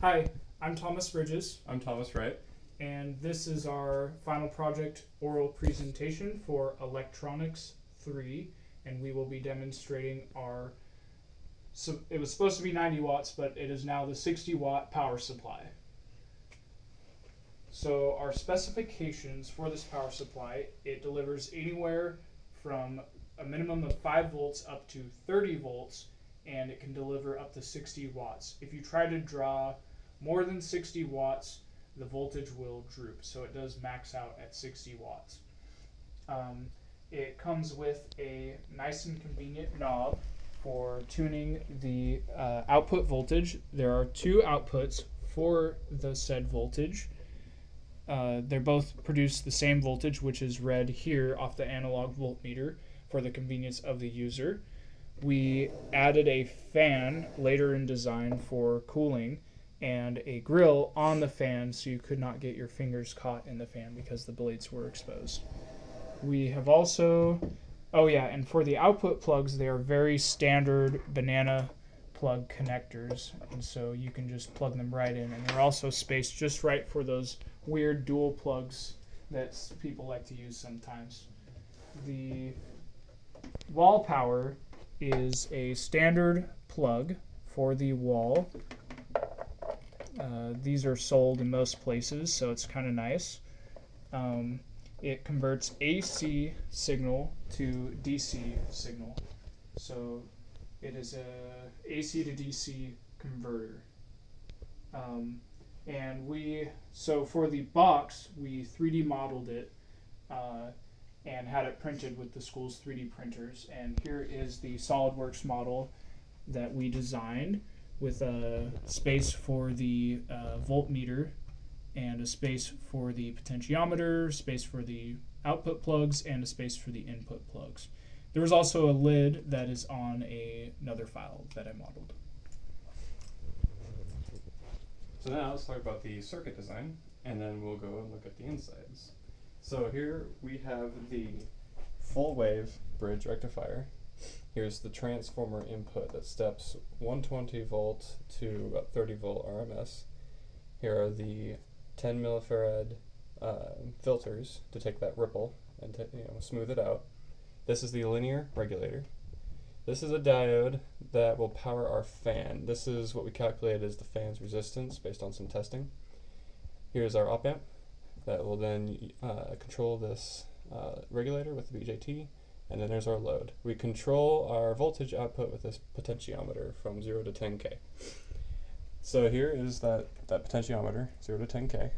Hi, I'm Thomas Bridges, I'm Thomas Wright. and this is our final project oral presentation for Electronics 3, and we will be demonstrating our, so it was supposed to be 90 watts, but it is now the 60 watt power supply. So our specifications for this power supply, it delivers anywhere from a minimum of 5 volts up to 30 volts, and it can deliver up to 60 watts. If you try to draw more than 60 watts, the voltage will droop, so it does max out at 60 watts. It comes with a nice and convenient knob for tuning the output voltage. There are two outputs for the said voltage. They both produce the same voltage, which is read here off the analog voltmeter for the convenience of the user. We added a fan later in design for cooling and a grill on the fan so you could not get your fingers caught in the fan because the blades were exposed. We have also, and for the output plugs, they are very standard banana plug connectors, and so you can just plug them right in, and they're also spaced just right for those weird dual plugs that people like to use sometimes. The wall power is a standard plug for the wall. These are sold in most places, so it's kind of nice. It converts AC signal to DC signal. So it is a AC to DC converter. So for the box, we 3D modeled it and had it printed with the school's 3D printers. And here is the SolidWorks model that we designed, with a space for the voltmeter and a space for the potentiometer, space for the output plugs, and a space for the input plugs. There was also a lid that is on another file that I modeled. So now let's talk about the circuit design, and then we'll go and look at the insides. So here we have the full wave bridge rectifier. Here's the transformer input that steps 120 volt to about 30 volt RMS. Here are the 10 millifarad filters to take that ripple and smooth it out. This is the linear regulator. This is a diode that will power our fan. This is what we calculated as the fan's resistance based on some testing. Here's our op amp that will then control this regulator with the BJT. And then there's our load. We control our voltage output with this potentiometer from 0 to 10K. So here is that potentiometer, 0 to 10K.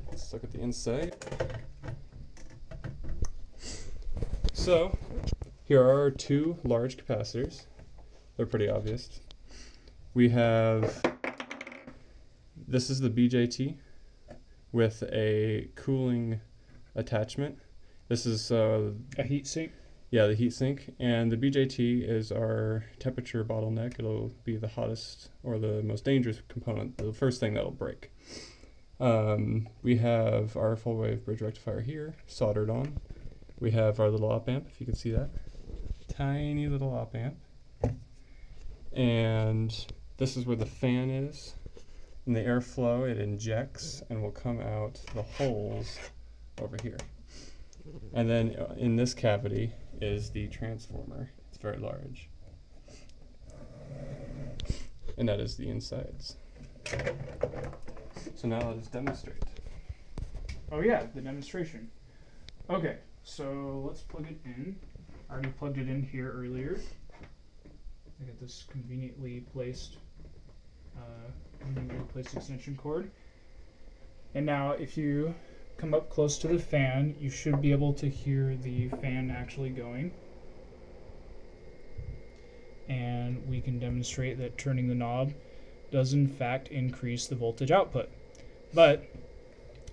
Let's look at the inside. So here are our two large capacitors. They're pretty obvious. We have, this is the BJT with a cooling attachment. This is a heat sink? Yeah, the heat sink, and the BJT is our temperature bottleneck. It'll be the hottest or the most dangerous component, the first thing that'll break. We have our full wave bridge rectifier here, soldered on. We have our little op amp, if you can see that. Tiny little op amp. And this is where the fan is. In the airflow, it injects and will come out the holes over here. And then in this cavity is the transformer. It's very large. And that is the insides. So now let's demonstrate. Oh yeah, the demonstration. Okay, so let's plug it in. I already plugged it in here earlier. I got this conveniently placed extension cord. And now if you come up close to the fan, you should be able to hear the fan actually going. And we can demonstrate that turning the knob does in fact increase the voltage output. But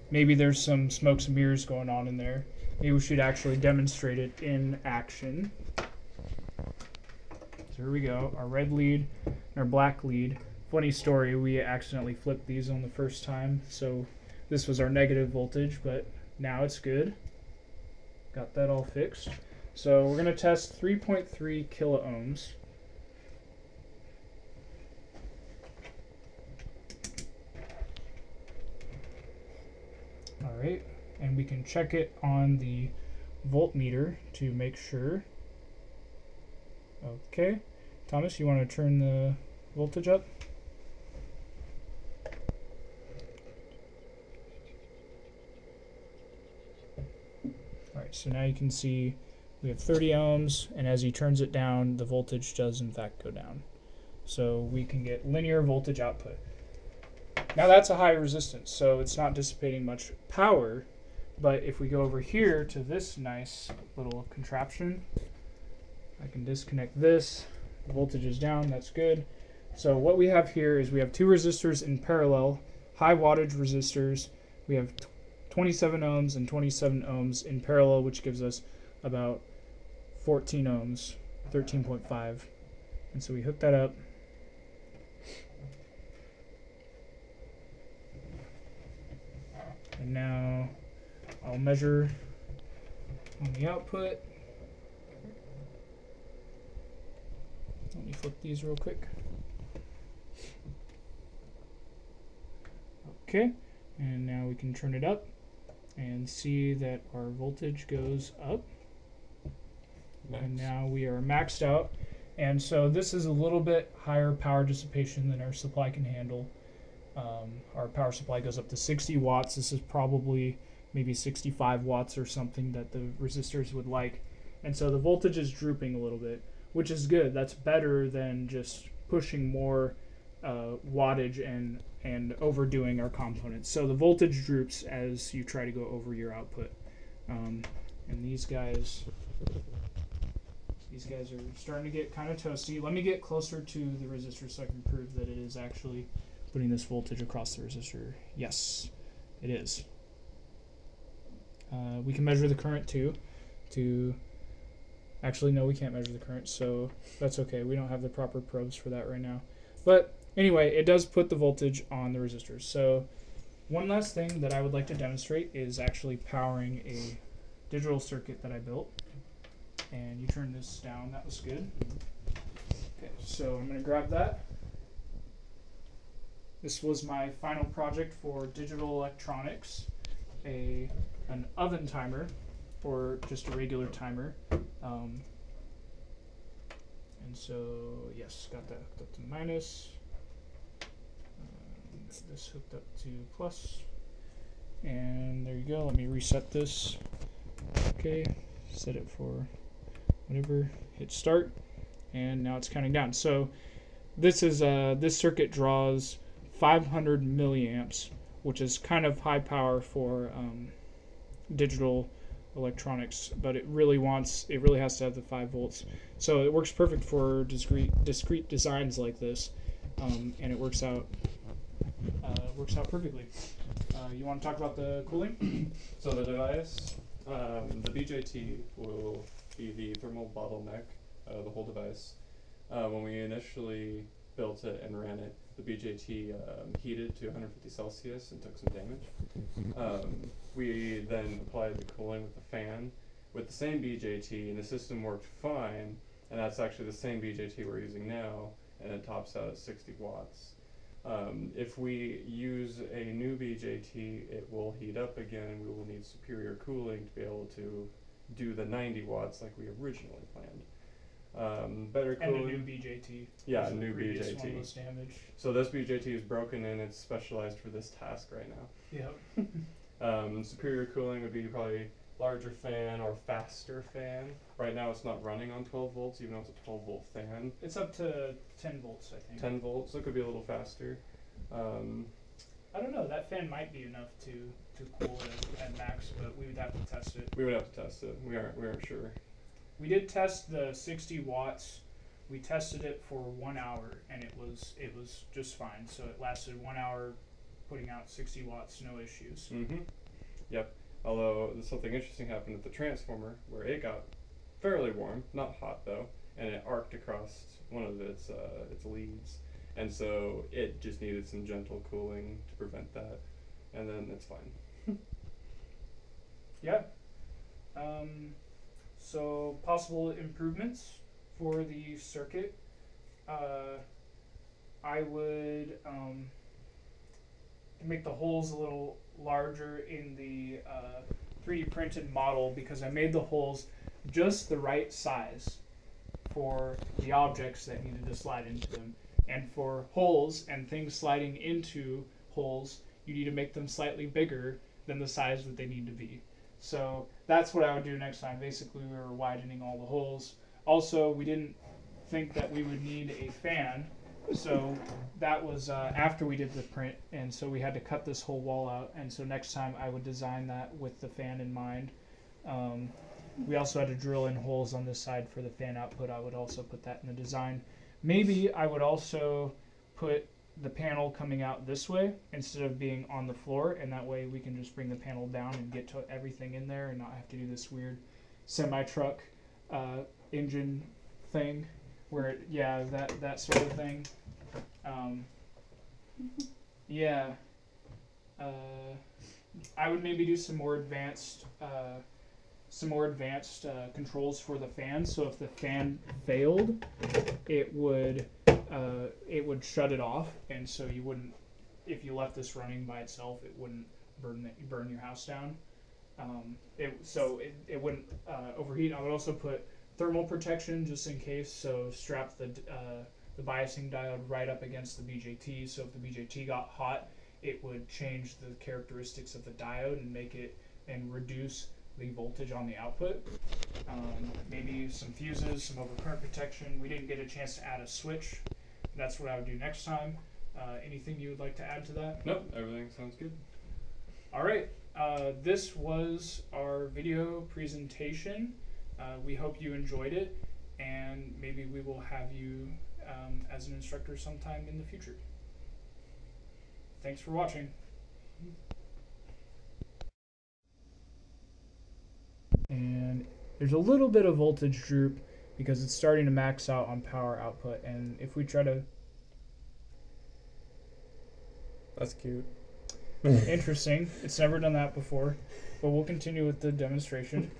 maybe there's some smokes and mirrors going on in there. Maybe we should actually demonstrate it in action. So here we go, our red lead and our black lead. Funny story, we accidentally flipped these on the first time, so this was our negative voltage, but now it's good. Got that all fixed. So we're going to test 3.3 kilo ohms. All right, and we can check it on the voltmeter to make sure. Okay, Thomas, you want to turn the voltage up? Alright, so now you can see we have 30 ohms, and as he turns it down, the voltage does in fact go down. So we can get linear voltage output. Now that's a high resistance, so it's not dissipating much power, but if we go over here to this nice little contraption, I can disconnect this, the voltage is down, that's good. So what we have here is we have two resistors in parallel, high wattage resistors. We have 27 ohms and 27 ohms in parallel, which gives us about 14 ohms, 13.5. And so we hook that up. And now I'll measure on the output. Let me flip these real quick. Okay, and now we can turn it up and see that our voltage goes up. Nice. And now we are maxed out. And so this is a little bit higher power dissipation than our supply can handle. Our power supply goes up to 60 watts. This is probably maybe 65 watts or something that the resistors would like. And so the voltage is drooping a little bit, which is good. That's better than just pushing more wattage and overdoing our components. So the voltage droops as you try to go over your output. And these guys are starting to get kind of toasty. Let me get closer to the resistor so I can prove that it is actually putting this voltage across the resistor. Yes, it is. We can measure the current too. Actually, no, we can't measure the current, so that's okay. We don't have the proper probes for that right now. But anyway, it does put the voltage on the resistors. So one last thing that I would like to demonstrate is actually powering a digital circuit that I built. And you turn this down, that was good. Okay, so I'm going to grab that. This was my final project for digital electronics, an oven timer, or just a regular timer. And so, yes, got that hooked up to minus. This hooked up to plus. And there you go. Let me reset this. Okay, set it for whatever. Hit start, and now it's counting down. So this is this circuit draws 500 milliamps, which is kind of high power for digital electronics, but it really has to have the 5 volts. So it works perfect for discrete designs like this, and it works out perfectly. You want to talk about the cooling? So the device, the BJT will be the thermal bottleneck, the whole device. When we initially built it and ran it, the BJT heated to 150 Celsius and took some damage. We then applied the cooling with the fan with the same BJT, and the system worked fine, and that's actually the same BJT we're using now, and it tops out at 60 watts. If we use a new BJT, it will heat up again, and we will need superior cooling to be able to do the 90 watts like we originally planned. Better cooling. And a new BJT. Yeah, a new BJT. One was damaged. So this BJT is broken and it's specialized for this task right now. Yep. Superior cooling would be probably larger fan or faster fan. Right now it's not running on 12 volts, even though it's a 12 volt fan. It's up to 10 volts, I think. 10 volts, so it could be a little faster. I don't know, that fan might be enough to cool it at max, but we would have to test it. We would have to test it. We aren't sure. We did test the 60 watts. We tested it for 1 hour, and it was just fine. So it lasted 1 hour, putting out 60 watts, no issues. Mm-hmm. Yep. Although something interesting happened at the transformer, where it got fairly warm, not hot though, and it arced across one of its leads, and so it just needed some gentle cooling to prevent that, and then it's fine. Yeah. So possible improvements for the circuit. I would make the holes a little larger in the 3D printed model because I made the holes just the right size for the objects that needed to slide into them. And for holes and things sliding into holes, you need to make them slightly bigger than the size that they need to be. So that's what I would do next time. Basically, we were widening all the holes. Also, we didn't think that we would need a fan, so that was after we did the print, and so we had to cut this whole wall out. And so next time I would design that with the fan in mind. We also had to drill in holes on this side for the fan output. I would also put that in the design. Maybe I would also put the panel coming out this way instead of being on the floor, and that way we can just bring the panel down and get to everything in there and not have to do this weird semi-truck engine thing where that sort of thing. I would maybe do some more advanced controls for the fan. So if the fan failed, it would shut it off, and so you wouldn't, if you left this running by itself, it wouldn't burn your house down. It wouldn't overheat. I would also put thermal protection just in case. So strap the biasing diode right up against the BJT. So if the BJT got hot, it would change the characteristics of the diode and make it and reduce the voltage on the output. Maybe some fuses, some overcurrent protection. We didn't get a chance to add a switch. That's what I would do next time. Anything you would like to add to that? Nope, everything sounds good. All right, this was our video presentation. We hope you enjoyed it, and maybe we will have you as an instructor sometime in the future. Thanks for watching. And there's a little bit of voltage droop because it's starting to max out on power output, and if we try to... That's cute. Interesting. It's never done that before, but we'll continue with the demonstration.